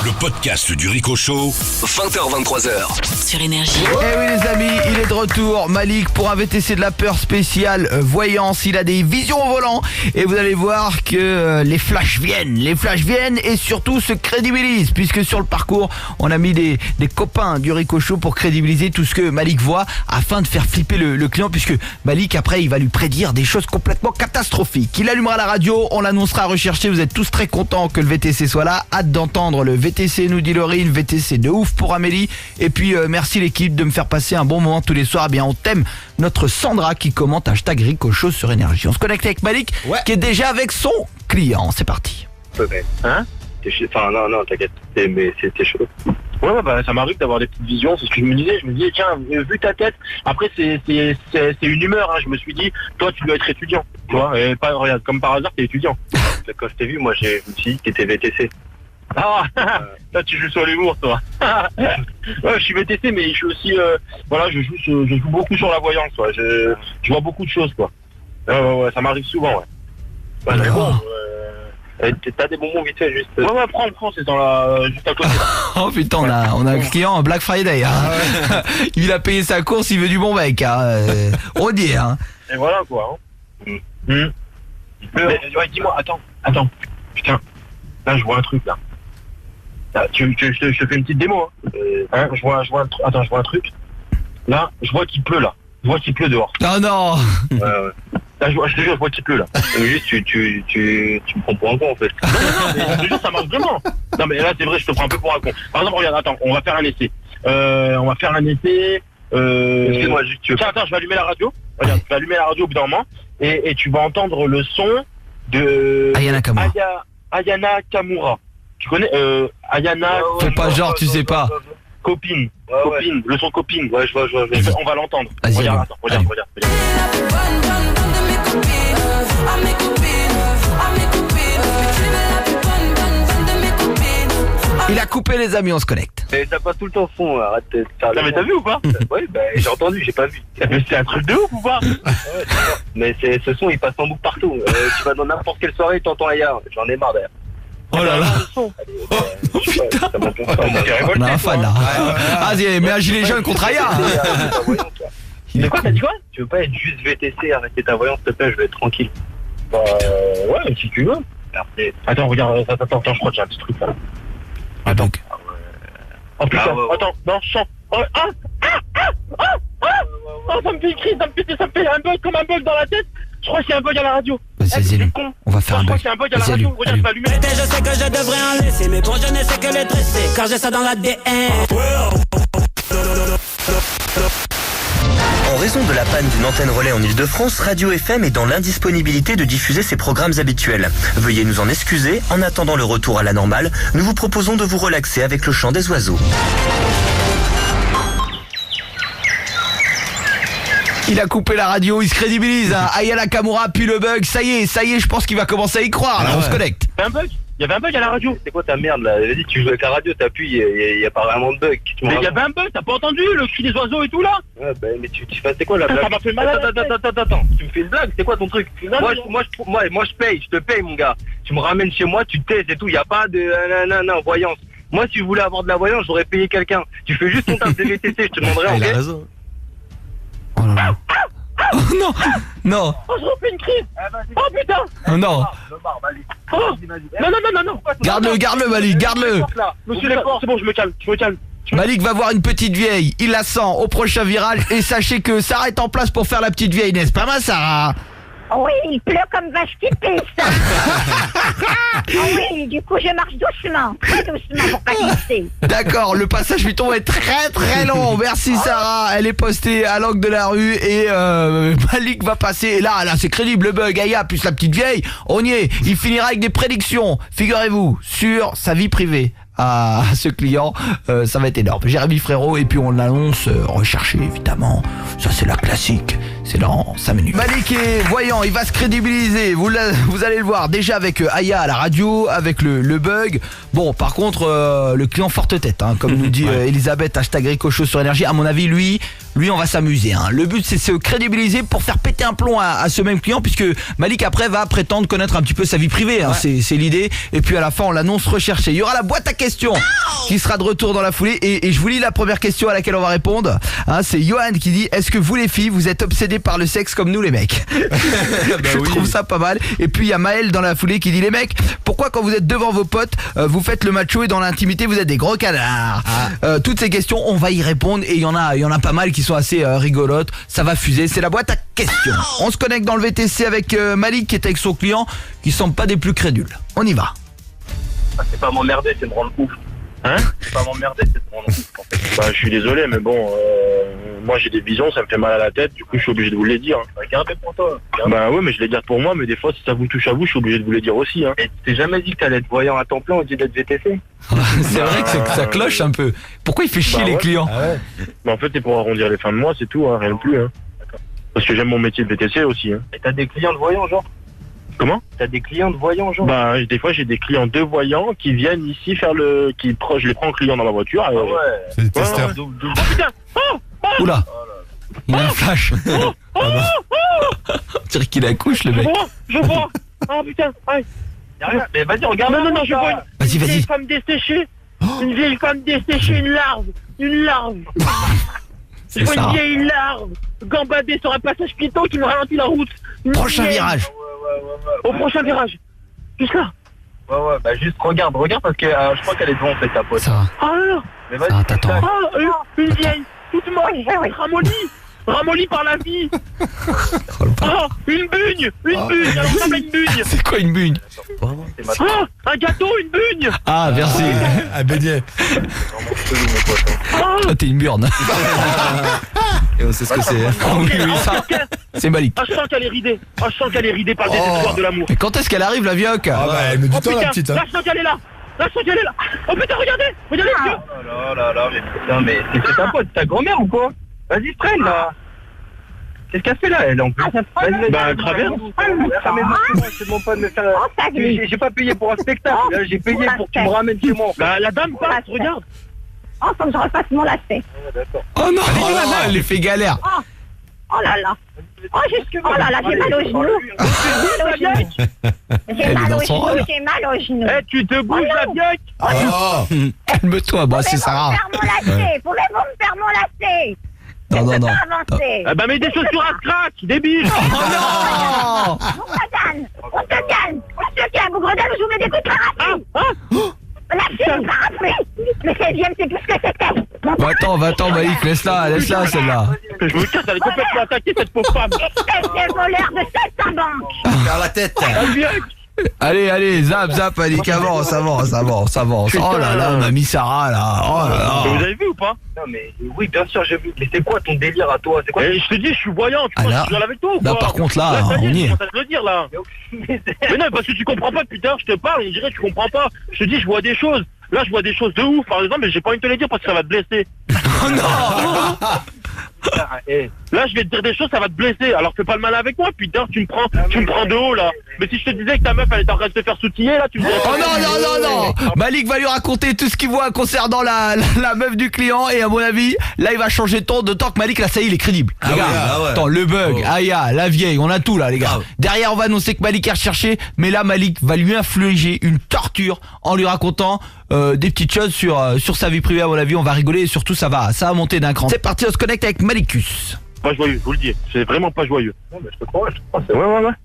Le podcast du Rico Show, 20h-23h. Sur Énergie. Eh oui les amis, il est de retour, Malik, pour un VTC de la peur spécial voyance. Il a des visions au volant et vous allez voir que les flashs viennent et surtout se crédibilisent, puisque sur le parcours on a mis des copains du Rico Show pour crédibiliser tout ce que Malik voit afin de faire flipper le client, puisque Malik après il va lui prédire des choses complètement catastrophiques. Il allumera la radio, on l'annoncera recherché, vous êtes tous très contents que le VTC soit là, hâte d'entendre le VTC, nous dit Laurine, VTC de ouf pour Amélie, et puis merci l'équipe de me faire passer un bon moment tous les soirs. Eh bien on t'aime, notre Sandra qui commente hashtag Rico Show sur Énergie. On se connecte avec Malik, qui est déjà avec son client, c'est parti. Hein? Enfin non, t'inquiète, mais c'était chaud. Ouais, bah ça m'arrive d'avoir des petites visions, c'est ce que je me disais, tiens, vu ta tête, après c'est une humeur, hein. Je me suis dit, toi tu dois être étudiant, tu vois, et pas, regarde, comme par hasard t'es étudiant. Quand je t'ai vu, moi je me suis dit que t'étais VTC. Ah, là tu joues sur l'humour toi. Ouais, je suis VTC, mais je suis aussi, voilà, je joue beaucoup sur la voyance, ouais. Je vois beaucoup de choses, quoi. Ouais, ça m'arrive souvent, ouais. Mais bon, t'as des bonbons vite fait, juste. Ouais, prends, c'est dans la, juste à côté. Oh putain, on a un client Black Friday, hein. Il a payé sa course, il veut du bon mec, hein. On dit, hein. Et voilà, quoi, hein. Mais, ouais, dis-moi, attends, putain, là je vois un truc, là. Je te fais une petite démo, hein. Je vois un truc. Là, je vois qu'il pleut, là. Je vois qu'il pleut dehors. Oh non. Ouais. Là, je te jure, je vois qu'il pleut, là. Mais juste, tu me prends pour un con, en fait. Non, mais je te jure, ça marche vraiment. Non, mais là, c'est vrai, je te prends un peu pour un con. Par exemple, regarde, attends, on va faire un essai. Excuse-moi, juste, Tiens, attends, je vais allumer la radio. Regarde, je vais allumer la radio au bout d'un moment. Et tu vas entendre le son de Ayana Kamura. Tu connais Ayana? Fais pas genre, tu sais pas. Copine, le son copine. Ouais, je vois. On va l'entendre. Vas-y, regarde. Il a coupé les amis, on se connecte. Mais t'as pas tout le temps fond, arrête de faire. Non mais t'as vu ou pas? Oui, bah j'ai entendu, j'ai pas vu. Mais c'est un truc de ouf ou pas? Ouais, mais ce son il passe en boucle partout. Tu vas dans n'importe quelle soirée, t'entends ailleurs. J'en ai marre d'ailleurs. Oh là là. Oh putain. On a un fan là. Vas-y, mets un gilet jaune contre Aya. Mais quoi, t'as dit quoi? Tu veux pas être juste VTC, arrêter ta voyance, s'il te plaît, je vais être tranquille. Bah ouais, si tu veux. Attends, regarde, attends, je crois que j'ai un petit truc là. Ah donc. Oh putain, attends, non, je sens. Oh, ça me fait une crise, ça me fait un bug comme un bug dans la tête. Je crois qu'il y a un bug à la radio. Vas-y, allume. On va faire un bug. Je crois qu'il y a un bug à la radio. Regarde, je vais allumer. Je sais que je devrais en laisser, mais pour je ne sais que les dresser, car j'ai ça dans l'ADN. En raison de la panne d'une antenne relais en Ile-de-France, Radio FM est dans l'indisponibilité de diffuser ses programmes habituels. Veuillez nous en excuser. En attendant le retour à la normale, nous vous proposons de vous relaxer avec le chant des oiseaux. Il a coupé la radio, il se crédibilise, hein. Ayana Kamura, puis le bug, ça y est, je pense qu'il va commencer à y croire, là, on se connecte. Il y avait un bug à la radio. C'est quoi ta merde là? Vas-y, tu joues avec la radio, t'appuies, il y a pas vraiment de bug. Mais il y avait un bug, t'as pas entendu le cri des oiseaux et tout là? Ouais, bah, mais tu fais c'est quoi la blague? Ça m'a fait mal. Attends, tu me fais une blague, c'est quoi ton truc? Moi je paye, je te paye mon gars. Tu me ramènes chez moi, tu te tais, c'est tout, il y a pas de voyance. Moi si je voulais avoir de la voyance, j'aurais payé quelqu'un. Tu fais juste ton taf de VTC, je te demanderais en Il a raison. Oh là là. Oh non. Oh, je refais une crise. Oh putain. Oh non. Non. Garde-le Malik, garde-le. Monsieur Lefort, c'est bon, je me calme. Malik va voir une petite vieille, il la sent au prochain virage et sachez que Sarah est en place pour faire la petite vieille, n'est-ce pas ma Sarah? Oui, il pleut comme vache qui pisse. Oui, du coup je marche doucement, très doucement pour pas glisser. D'accord, le passage piéton est très très long. Merci Sarah, elle est postée à l'angle de la rue et Malik va passer. Et là c'est crédible, le bug, Aya plus la petite vieille, on y est. Il finira avec des prédictions, figurez-vous, sur sa vie privée. À ce client, ça va être énorme. Jérémy Frérot, et puis on l'annonce recherché évidemment. Ça c'est la classique, c'est dans 5 minutes. Malik est voyant, il va se crédibiliser. Vous allez le voir déjà avec Aya à la radio, avec le bug. Bon, par contre, le client forte tête, hein, comme nous dit Elisabeth, hashtag Rico Show sur Énergie. À mon avis, lui on va s'amuser, hein. Le but c'est de se crédibiliser pour faire péter un plomb à ce même client, puisque Malik après va prétendre connaître un petit peu sa vie privée, hein. C'est l'idée. Et puis à la fin on l'annonce recherché. Il y aura la boîte à questions question qui sera de retour dans la foulée et je vous lis la première question à laquelle on va répondre. Hein, c'est Johan qui dit: est-ce que vous les filles, vous êtes obsédés par le sexe comme nous les mecs? Je trouve ça pas mal. Et puis il y a Maël dans la foulée qui dit: les mecs, pourquoi quand vous êtes devant vos potes, vous faites le macho et dans l'intimité vous êtes des gros canards? Toutes ces questions, on va y répondre et il y en a pas mal qui sont assez rigolotes. Ça va fuser, c'est la boîte à questions. On se connecte dans le VTC avec Malik qui est avec son client, qui semble pas des plus crédules. On y va. C'est pas m'emmerder, c'est me rendre ouf. Hein? C'est pas m'emmerder, c'est me rendre ouf. En fait. Bah, je suis désolé, mais bon, moi j'ai des visions, ça me fait mal à la tête, du coup je suis obligé de vous les dire. Gardez pour toi. Bah ouais, mais je les garde pour moi, mais des fois si ça vous touche à vous, je suis obligé de vous les dire aussi. Hein. Et tu t'es jamais dit que t'allais être voyant à temps plein au lieu d'être VTC? C'est vrai que ça cloche un peu. Pourquoi il fait chier les clients? Bah en fait c'est pour arrondir les fins de mois, c'est tout, hein, rien de plus. Hein. Parce que j'aime mon métier de VTC aussi. Hein. Et t'as des clients de voyants genre? Comment? T'as des clients de voyants genre? Bah des fois j'ai des clients de voyants qui viennent ici faire je les prends en client dans la voiture. Ah ouais. C'est des testeurs. Oh putain! Oula, il a un flash. On dirait qu'il accouche le mec. Je vois. Oh putain, ouais. Mais vas-y, regarde. Non, je vois une vieille femme desséchée. Une vieille femme desséchée, une larve. Je vois une vieille larve gambadée sur un passage piéton qui me ralentit la route. Prochain virage. Au prochain virage. Juste là. Ouais, bah juste regarde parce que je crois qu'elle est devant en fait ta pote. Ça va. Ah non. Mais vas-y. Ça va, t'attends. Une vieille, toute moche, ramollie par la vie. Une bugne, elle ressemble à une bugne. C'est quoi une bugne? Un gâteau, une bugne. Ah, merci. Un beignet. Ah, t'es une burne. Et on sait ce que c'est. Oui, ça. C'est Malik. Je sens qu'elle est ridée. Je sens qu'elle est ridée par le désespoir de l'amour. Mais quand est-ce qu'elle arrive la vieille? Ah bah elle met du temps la putain, petite. Hein. là je sens qu'elle est là. Oh putain, regardez les yeux. Oh là, mais putain, mais c'est ta pote, ta grand-mère ou quoi? Vas-y, freine là. Qu'est-ce qu'elle fait là, elle en plus? Bah, traverse. Je te demande pas de me faire. J'ai pas payé pour un spectacle, j'ai payé pour que tu me ramènes chez moi. Bah, la dame passe, regarde. Oh, faut que je refasse mon lacet. Oh non, elle les fait galère. Oh là là. Oh là là, j'ai mal au genou. J'ai mal au genou. Eh, tu te bouges la vieille. Oh. Calme-toi, bah c'est Sarah. Pouvez-vous me faire mon lacet? Non. Ah bah mets des chaussures à scratch, débile. Oh non. On se calme. Vous grenez ou je vous mets des coups de parapluie. Lâchez le parapluie. Mais c'est bien, c'est plus ce que c'était. Va-t'en Malik, laisse-la celle-là. Je me casse, elle est complètement attaquée cette pauvre femme. Espèce de voleur de cette banque. Vers la tête. Allez, zap, Malik, avance. Oh là là, mamie Sarah là. Oh là là. Vous avez vu ou pas? Non mais oui, bien sûr j'ai vu. Mais c'est quoi ton délire à toi? C'est quoi? Je te dis, je suis voyant. Tu crois que je suis avec toi ou là, quoi? par contre là, on y est. Ça te le dire là. Mais non, parce que tu comprends pas depuis tard, je te parle, on dirait que tu comprends pas. Je te dis, je vois des choses. Là, je vois des choses de ouf, par exemple, mais j'ai pas envie de te les dire parce que ça va te blesser. Oh non. Là, je vais te dire des choses, ça va te blesser. Alors fais pas le mal avec moi, putain, tu me prends de haut là. Mais si je te disais que ta meuf elle est en train de se faire soutiller là, tu me dirais. Oh non. Malik va lui raconter tout ce qu'il voit concernant la meuf du client et à mon avis, là il va changer de ton de temps que Malik là ça y est, il est crédible. Les gars, attends, le bug, Aya, la vieille, on a tout là les gars. Derrière on va annoncer que Malik est recherché, mais là Malik va lui infliger une torture en lui racontant des petites choses sur sa vie privée. À mon avis, on va rigoler et surtout ça va monter d'un cran. C'est parti, on se connecte avec Malicus. Pas joyeux, je vous le dis, c'est vraiment pas joyeux. Non mais je te crois, c'est ouais. Mais voilà,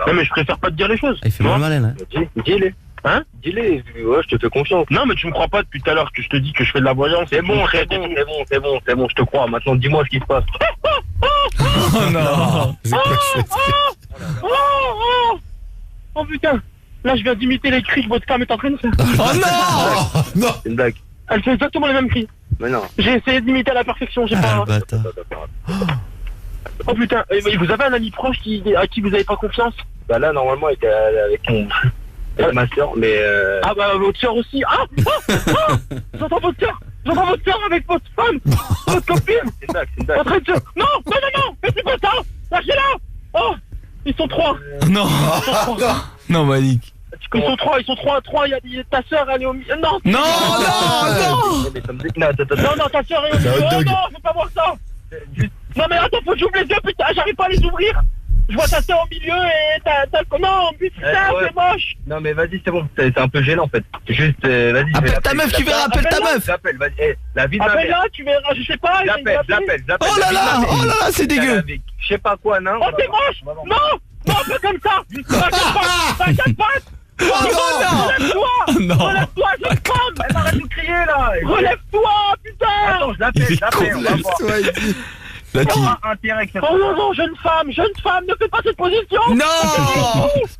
non mais je préfère pas te dire les choses. Il fait mal malin hein. Dis-les. Hein? Dis-les, ouais, je te fais confiance. Non mais tu me crois pas depuis tout à l'heure que je te dis que je fais de la voyance. C'est bon, je te crois. Maintenant dis-moi ce qui se passe. Oh non. Oh putain. Là je viens d'imiter les cris que votre femme est en train de faire. Oh non. C'est une blague. Elle fait exactement les mêmes cris. Mais non. J'ai essayé d'imiter à la perfection, j'ai pas... Oh putain, vous avez un ami proche à qui vous avez pas confiance? Bah là normalement elle était avec ma soeur, mais Ah bah votre soeur aussi. J'entends votre soeur avec votre femme, votre copine. C'est une blague. En train de se... Non, mais c'est pas ça. Lâchez-la. Oh, ils sont trois. Non. Non Malik. Ils sont trois, il y a ta soeur, elle est au milieu. Non, non. Non, ta soeur est au milieu. Oh non, je veux pas voir ça. Non mais attends, faut que j'ouvre les yeux, putain, j'arrive pas à les ouvrir. Je vois ta soeur au milieu et t'as non, putain, c'est moche. Non mais vas-y, c'est bon, c'est un peu gênant en fait. Juste, vas-y. Appelle ta meuf, tu verras, appelle ta meuf. J'appelle, vas-y, la vie de ma mère. Appelle-la, tu verras, je sais pas. J'appelle. Oh là là, c'est dégueu. Je sais pas quoi, non. Oh, c'est moche. Non, pas comme ça. T'inquiète pas. Oh non. Relève-toi, jeune femme. Elle arrête de crier là. Relève-toi, putain. Attends, je l'appelle, on va voir. Oh non, jeune femme, ne fais pas cette position. Non.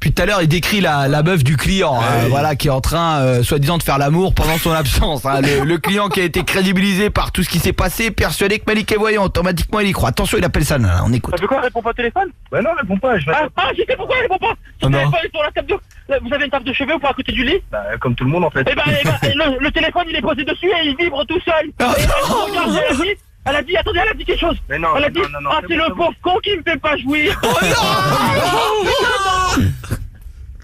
Puis tout à l'heure il décrit la meuf du client, voilà, qui est en train soi-disant de faire l'amour pendant son absence, hein. Le client qui a été crédibilisé par tout ce qui s'est passé, persuadé que Malik est voyant, automatiquement il y croit. Attention, il appelle ça, on écoute. Ça fait quoi, réponds pas au téléphone? Bah non, réponds pas, je sais pourquoi il répond pas. Son téléphone est sur la table de... Vous avez une table de chevet ou pas à côté du lit? Bah comme tout le monde en fait. Le téléphone il est posé dessus et il vibre tout seul. Elle a dit, attendez, elle a dit quelque chose. Mais non, elle a dit, non, c'est le pauvre con qui me fait pas jouir. Oh non.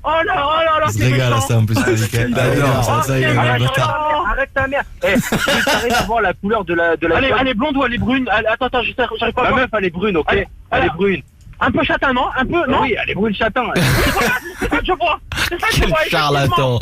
Oh là, c'est méchant. Ça en plus, ça y est, arrête ta mère. T'arrives à voir la couleur de la elle est blonde ou elle est brune? Attends, j'arrive pas à voir. La meuf, elle est brune, ok? Elle est brune. Un peu châtain, non? Un peu, non? Oui, elle est brune châtain. C'est ça que je vois. Quel charlatan.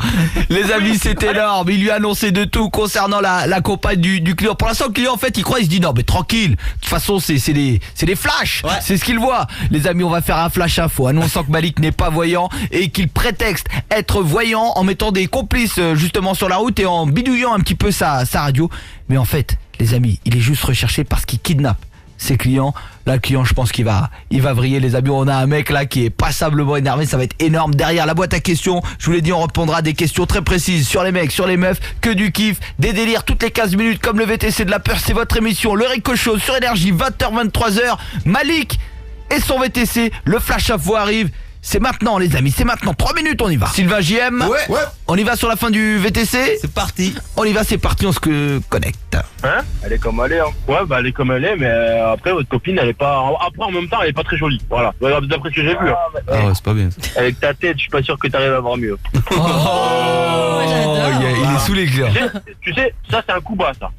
Les amis, c'est énorme. Il lui a annoncé de tout concernant la compagne du client. Pour l'instant, le client, en fait, il croit, il se dit non, mais tranquille. De toute façon, c'est des flashs. Ouais. C'est ce qu'il voit. Les amis, on va faire un flash info annonçant que Malik n'est pas voyant et qu'il prétexte être voyant en mettant des complices justement sur la route et en bidouillant un petit peu sa radio. Mais en fait, les amis, il est juste recherché parce qu'il kidnappe ses clients. Là, le client, je pense qu'il va vriller, les amis. On a un mec là qui est passablement énervé, ça va être énorme. Derrière la boîte à questions, je vous l'ai dit, on répondra à des questions très précises sur les mecs, sur les meufs, que du kiff, des délires toutes les 15 minutes comme le VTC de la peur. C'est votre émission, le Rico Show sur Énergie, 20h, 23h. Malik et son VTC, le flash info arrive. C'est maintenant les amis, c'est maintenant, 3 minutes, on y va. Sylvain JM, ouais. On y va sur la fin du VTC. C'est parti. On y va, c'est parti, on se connecte. Hein? Elle est comme elle est, hein. Ouais, bah elle est comme elle est, mais après votre copine, elle est pas... Après en même temps, elle est pas très jolie, voilà. D'après ce que j'ai vu. Hein. Ah ouais, c'est pas bien. Avec ta tête, je suis pas sûr que t'arrives à voir mieux. Il est sous les clairs. Tu sais, ça c'est un coup bas, ça.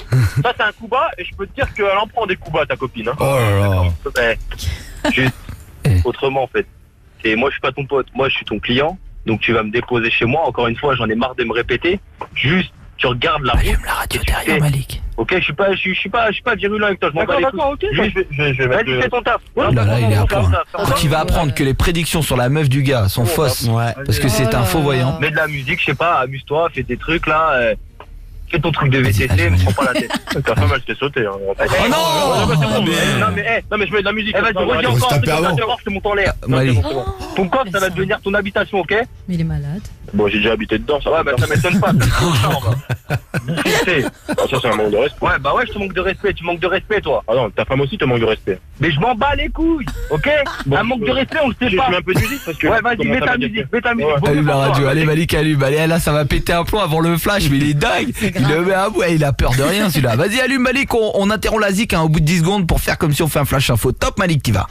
Ça c'est un coup bas, et je peux te dire qu'elle en prend des coups bas, ta copine. Hein. Oh là là. Juste, autrement en fait. Et moi je suis pas ton pote, moi je suis ton client, donc tu vas me déposer chez moi, encore une fois j'en ai marre de me répéter, juste tu regardes la route. Allume la radio derrière Malik. Ok, je suis pas virulent avec toi, je m'en bats les couilles. Ok. Vas-y, fais ton taf. Là, il est à point. Donc il va apprendre que les prédictions sur la meuf du gars sont fausses, parce que c'est un faux voyant. Mets de la musique, je sais pas, amuse-toi, fais des trucs là. Fais ton truc de VTC, me prends pas la tête. Ta femme elle se fait sauter. Hein. Oh non, mais je mets de la musique. Vas-y, redis encore, tu vas voir, je te monte en l'air. Ton coffre, ça va devenir ton habitation, ok? Mais il est malade. Bon, j'ai déjà habité dedans, ça va, bah ça m'étonne pas. Ça, c'est un manque de respect. Ouais, bah ouais, je te manque de respect, tu manques de respect, toi. Ah non, ta femme aussi te manque de respect. Mais je m'en bats les couilles, ok? Un manque de respect, on le sait pas. Je mets un peu de musique parce que... Ouais, vas-y, mets ta musique. Allume la radio, allez Malik, allume. Allez, là, ça va péter un plomb avant le flash, mais il est dingue. Il le met à bout, il a peur de rien celui-là. Vas-y, allume Malik, on interrompt la zik au bout de 10 secondes pour faire comme si on fait un flash info. Top Malik, t'y vas.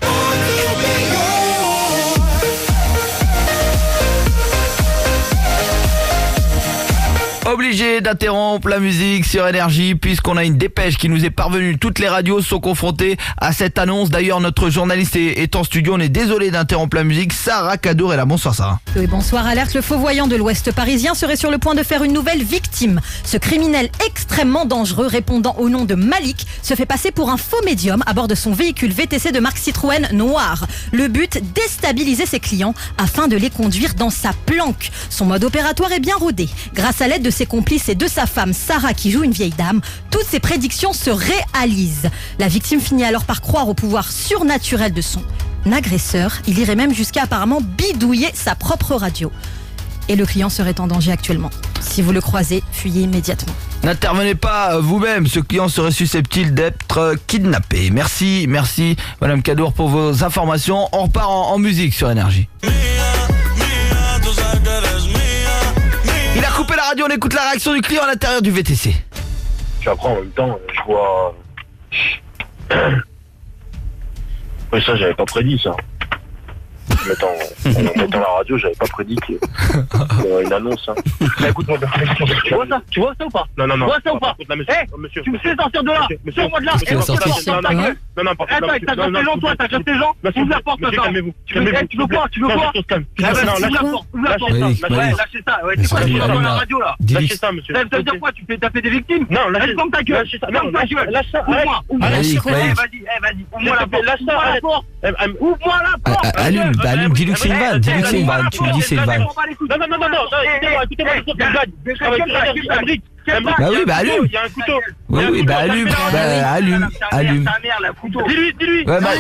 Obligé d'interrompre la musique sur Énergie puisqu'on a une dépêche qui nous est parvenue. Toutes les radios sont confrontées à cette annonce. D'ailleurs, notre journaliste est en studio. On est désolé d'interrompre la musique. Sarah Cadour est là. Bonsoir Sarah. Oui, bonsoir. Alerte, le faux voyant de l'Ouest parisien serait sur le point de faire une nouvelle victime. Ce criminel extrêmement dangereux répondant au nom de Malik se fait passer pour un faux médium à bord de son véhicule VTC de marque Citroën noir. Le but, déstabiliser ses clients afin de les conduire dans sa planque. Son mode opératoire est bien rodé. Grâce à l'aide de ses complices et de sa femme Sarah qui joue une vieille dame, toutes ses prédictions se réalisent. La victime finit alors par croire au pouvoir surnaturel de son agresseur. Il irait même jusqu'à apparemment bidouiller sa propre radio. Et le client serait en danger actuellement. Si vous le croisez, fuyez immédiatement. N'intervenez pas vous-même, ce client serait susceptible d'être kidnappé. Merci Madame Cadour pour vos informations. On repart en musique sur Énergie. Il a coupé la radio, on écoute la réaction du client à l'intérieur du VTC. Puis après, en même temps, je vois... Mais ça, j'avais pas prédit, ça. mettant la radio, j'avais pas prédit qu'il y aurait une annonce. Hein. Bah, écoute-moi, tu vois ça ou pas? Non. Tu vois ça ou pas? Monsieur, tu me fais sortir de là. Sors-moi de là. Tu vas sortir. Non, t'as cassé les gens, toi, t'as cassé les gens. Ouvre la porte, calmez-vous. Tu veux quoi? Lâchez ça. Ouais, c'est quoi tu dans la radio là? Lâchez ça, monsieur. Ça veut dire quoi? Tu fais taper des victimes? Non, lâchez ta gueule. Lâchez ta gueule. Lâche ça. Ouvre-moi. Vas-y. Ouvre-moi la porte. Ouvre-moi la porte. Allume, dis-lui que c'est une vanne. Dis-lui que c'est une vanne. Tu lui dis que c'est une vanne. Non. Écoutez-moi, je travaille sur la brique. Bah oui, bah allume. Il y a un couteau. Oui, bah allume. Allume. Dis-lui. Ouais, bah,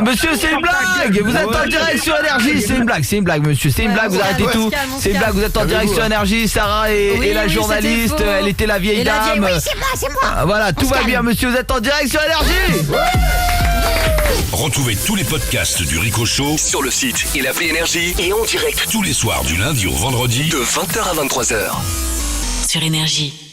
monsieur, c'est une blague. Vous êtes en direct sur Énergie. C'est une blague, monsieur. C'est une blague, vous arrêtez tout. C'est une blague, vous êtes en direct sur Énergie. Sarah et la journaliste, elle était la vieille dame. Oui, c'est moi. Voilà, tout va bien, monsieur. Vous êtes en direct sur Énergie. Retrouvez tous les podcasts du Rico Show sur le site et l'appli Énergie et en direct tous les soirs du lundi au vendredi de 20h à 23h. Sur Énergie.